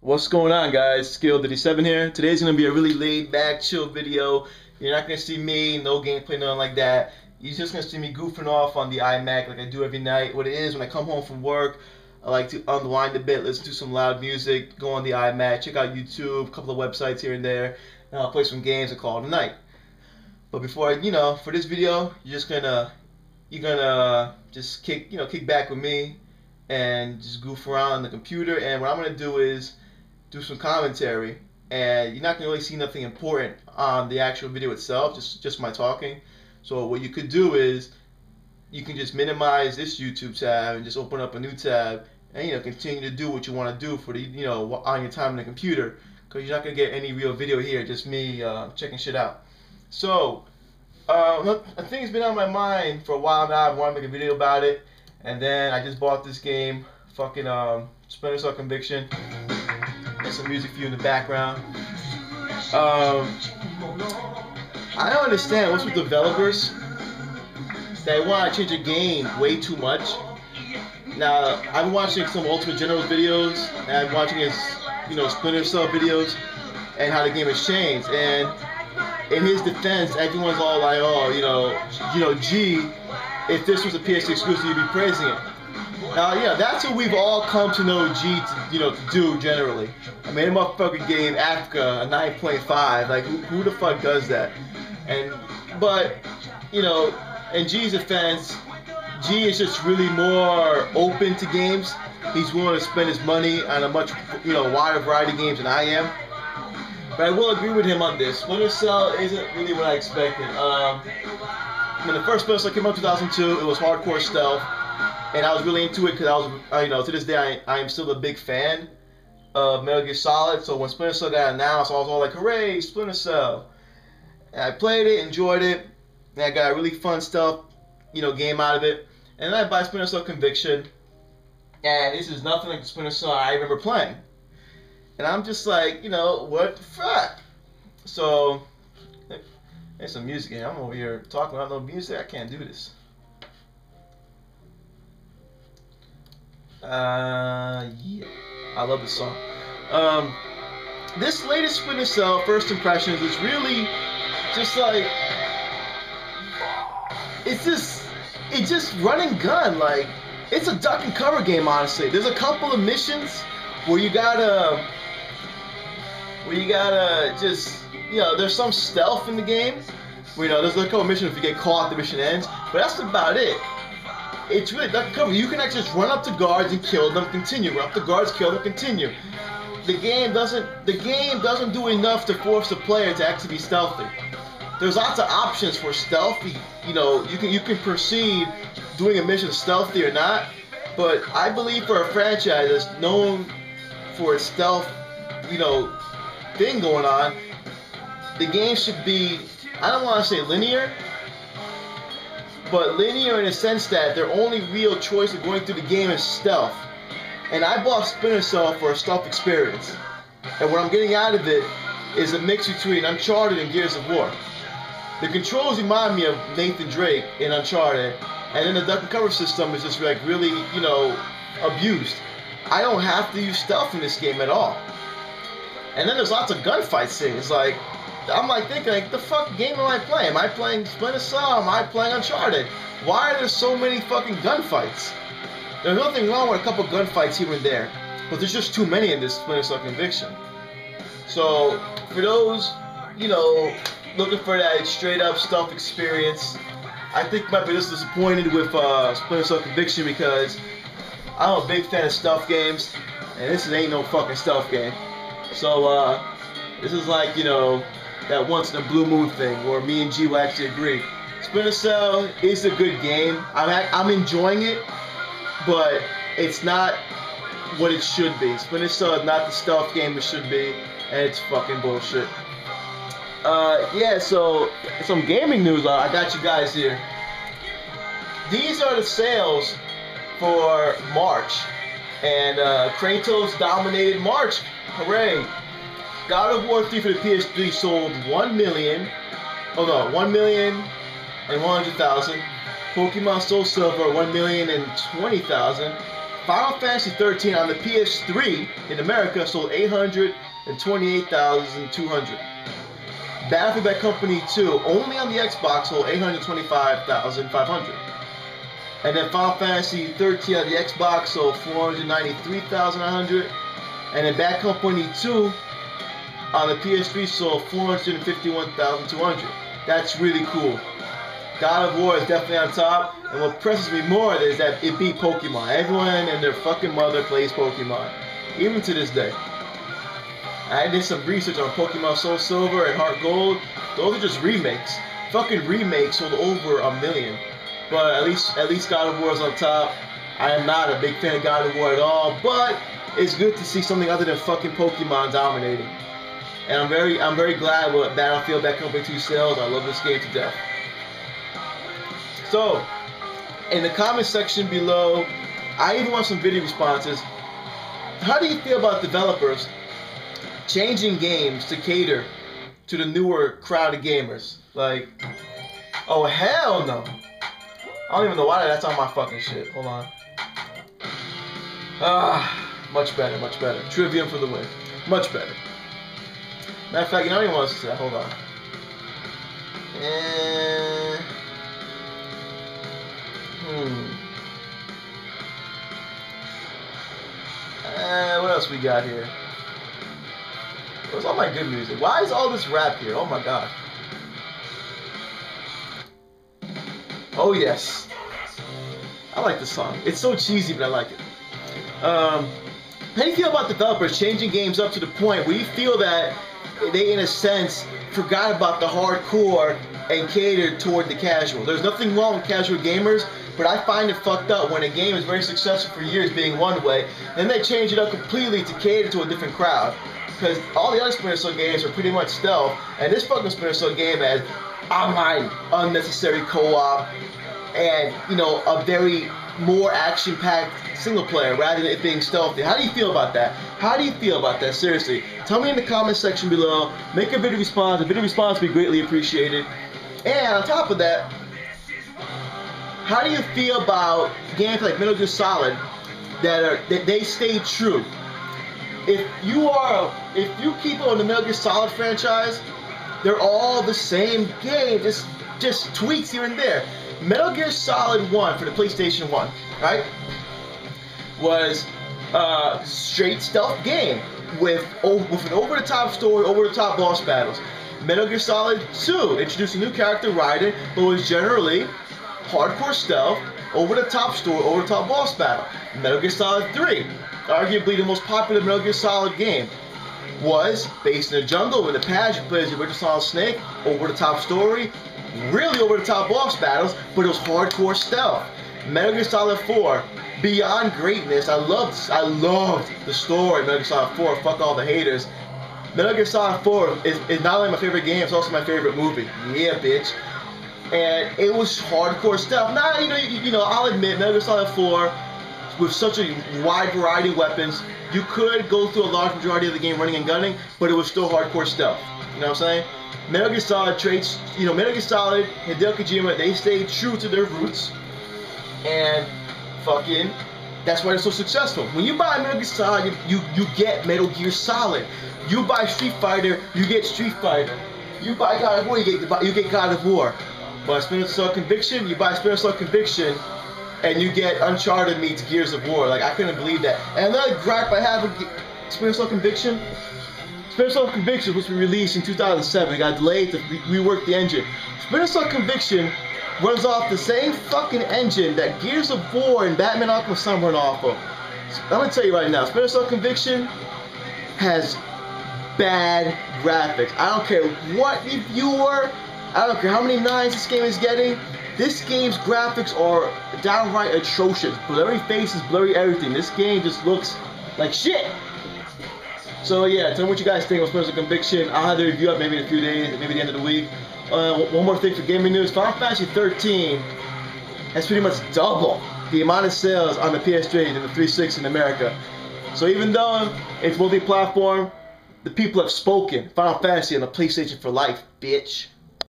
What's going on, guys? Skill57 here. Today's gonna be a really laid back, chill video. You're not gonna see me, no gameplay, nothing like that. You're just gonna see me goofing off on the iMac like I do every night. What it is, when I come home from work, I like to unwind a bit, listen to some loud music, go on the iMac, check out YouTube, a couple of websites here and there, and I'll play some games and call it a night. But before for this video, you're gonna just kick back with me and just goof around on the computer. And what I'm gonna do is do some commentary, and you're not gonna really see nothing important on the actual video itself, just my talking. So what you could do is you can just minimize this YouTube tab and just open up a new tab, and continue to do what you want to do for the on your time on the computer, because you're not gonna get any real video here, just me checking shit out. So a thing's been on my mind for a while now. I want to make a video about it, and then I just bought this game, fucking Splinter Cell Conviction. And some music for you in the background. I don't understand what's with developers that want to change a game way too much. Now, I've been watching some Ultimate General's videos, and I'm watching his, Splinter Cell videos, and how the game has changed. And in his defense, everyone's all like, "Oh, gee, if this was a PS exclusive, you'd be praising it." That's what we've all come to know G to do generally. I mean, a motherfucker gave Africa a 9.5. Like, who the fuck does that? But in G's defense, G is just really more open to games. He's willing to spend his money on a much, wider variety of games than I am. But I will agree with him on this. Splinter Cell isn't really what I expected. When the first Splinter Cell came out in 2002, it was hardcore stealth. And I was really into it because I was, to this day, I am still a big fan of Metal Gear Solid. So when Splinter Cell got announced, I was all like, "Hooray, Splinter Cell!" And I played it, enjoyed it, and I got a really fun stuff, game out of it. And then I buy Splinter Cell Conviction, and this is nothing like the Splinter Cell I remember playing. And I'm just like, what the fuck? So there's some music here. I'm over here talking about no music. I can't do this. Yeah, I love this song. This latest Splinter Cell First Impressions is really just like, it's just run and gun. Like, it's a duck and cover game, honestly. There's a couple of missions where you gotta just, there's some stealth in the game. Where, there's a couple of missions if you get caught, the mission ends. But that's about it. It's really duck and cover. You can actually just run up to guards and kill them, continue. Run up to guards, kill them, continue. The game doesn't do enough to force the player to actually be stealthy. There's lots of options for stealthy. You can proceed doing a mission stealthy or not. But I believe for a franchise that's known for its stealth, thing going on, the game should be, I don't want to say linear, but linear in a sense that their only real choice of going through the game is stealth. And I bought Splinter Cell for a stealth experience. And what I'm getting out of it is a mix between Uncharted and Gears of War. The controls remind me of Nathan Drake in Uncharted, and then the duck and cover system is just like really, abused. I don't have to use stealth in this game at all. And then there's lots of gunfight scenes. Like, I'm like thinking, like, the fuck game am I playing? Am I playing Splinter Cell? Am I playing Uncharted? Why are there so many fucking gunfights? There's nothing wrong with a couple gunfights here and there, but there's just too many in this Splinter Cell Conviction. So, for those, looking for that straight up stealth experience, I think you might be just disappointed with Splinter Cell Conviction, because I'm a big fan of stealth games, and this ain't no fucking stealth game. So, this is like, that once in a blue moon thing where me and G will actually agree. Splinter Cell is a good game. I'm enjoying it, but it's not what it should be. Splinter Cell is not the stealth game it should be, and it's fucking bullshit. So some gaming news. I got you guys here. These are the sales for March, and Kratos dominated March. Hooray! God of War 3 for the PS3 sold 1,100,000. Pokemon Soul Silver 1,020,000. Final Fantasy 13 on the PS3 in America sold 828,200. Battlefield Bad Company 2 only on the Xbox sold 825,500. And then Final Fantasy 13 on the Xbox sold 493,900. And then Bad Company 2 on the PS3 sold 451,200. That's really cool. God of War is definitely on top, and what impresses me more is that it beat Pokemon. Everyone and their fucking mother plays Pokemon, even to this day. I did some research on Pokemon Soul Silver and Heart Gold. Those are just remakes. Fucking remakes sold over 1 million. But at least God of War is on top. I am not a big fan of God of War at all, but it's good to see something other than fucking Pokemon dominating. And I'm very glad with Battlefield Bad Company 2 sales. I love this game to death. So, in the comment section below, I even want some video responses. How do you feel about developers changing games to cater to the newer crowd of gamers? Like, oh hell no. I don't even know why that's on my fucking shit. Hold on. Much better, much better. Trivium for the win. Much better. Matter of fact, you know what I even want to say? Hold on. What else we got here? Where's all my good music? Why is all this rap here? Oh my god. Oh yes. I like this song. It's so cheesy, but I like it. How do you feel about developers changing games up to the point where you feel that they, in a sense, forgot about the hardcore and catered toward the casual? There's nothing wrong with casual gamers, but I find it fucked up when a game is very successful for years being one way, and they change it up completely to cater to a different crowd. Because all the other Splinter Cell games are pretty much stealth, and this fucking Splinter Cell game has online unnecessary co-op, and, you know, a very more action-packed single player rather than it being stealthy. How do you feel about that? How do you feel about that? Seriously. Tell me in the comment section below. Make a video response. A video response would be greatly appreciated. And on top of that, how do you feel about games like Metal Gear Solid that they stay true? If you keep on the Metal Gear Solid franchise, they're all the same game, just tweaks here and there. Metal Gear Solid 1 for the PlayStation 1, right, was a straight stealth game with an over-the-top story, over-the-top boss battles. Metal Gear Solid 2 introduced a new character, Raiden, but was generally hardcore stealth, over-the-top story, over-the-top boss battle. Metal Gear Solid 3, arguably the most popular Metal Gear Solid game, was based in the jungle with a patch. You play as the original Solid Snake, over-the-top story, really over-the-top boss battles, but it was hardcore stealth. Metal Gear Solid 4, beyond greatness. I loved the story of Metal Gear Solid 4. Fuck all the haters. Metal Gear Solid 4 is not only my favorite game, it's also my favorite movie. Yeah, bitch. And it was hardcore stealth. Now, you know, I'll admit, Metal Gear Solid 4, with such a wide variety of weapons, you could go through a large majority of the game running and gunning, but it was still hardcore stealth. You know what I'm saying? Metal Gear Solid traits, Metal Gear Solid, Hideo Kojima, they stayed true to their roots, and fucking, that's why they're so successful. When you buy Metal Gear Solid, you get Metal Gear Solid. You buy Street Fighter, you get Street Fighter. You buy God of War, you get God of War. But Splinter Cell Conviction, you buy Splinter Cell Conviction, and you get Uncharted meets Gears of War. Like, I couldn't believe that. And another gripe I have with Splinter Cell Conviction, Splinter Cell Conviction was released in 2007. It got delayed to rework the engine. Splinter Cell Conviction runs off the same fucking engine that Gears of War and Batman Arkham Asylum run off of. I'm gonna tell you right now, Splinter Cell Conviction has bad graphics. I don't care what reviewer, I don't care how many nines this game is getting. This game's graphics are downright atrocious. Blurry faces, blurry everything. This game just looks like shit. So yeah, tell me what you guys think of Splinter Cell Conviction. I'll have the review up maybe in a few days, maybe the end of the week. One more thing for gaming news. Final Fantasy 13 has pretty much double the amount of sales on the PS3 than the 360 in America. So even though it's multi-platform, the people have spoken. Final Fantasy on the PlayStation for life, bitch.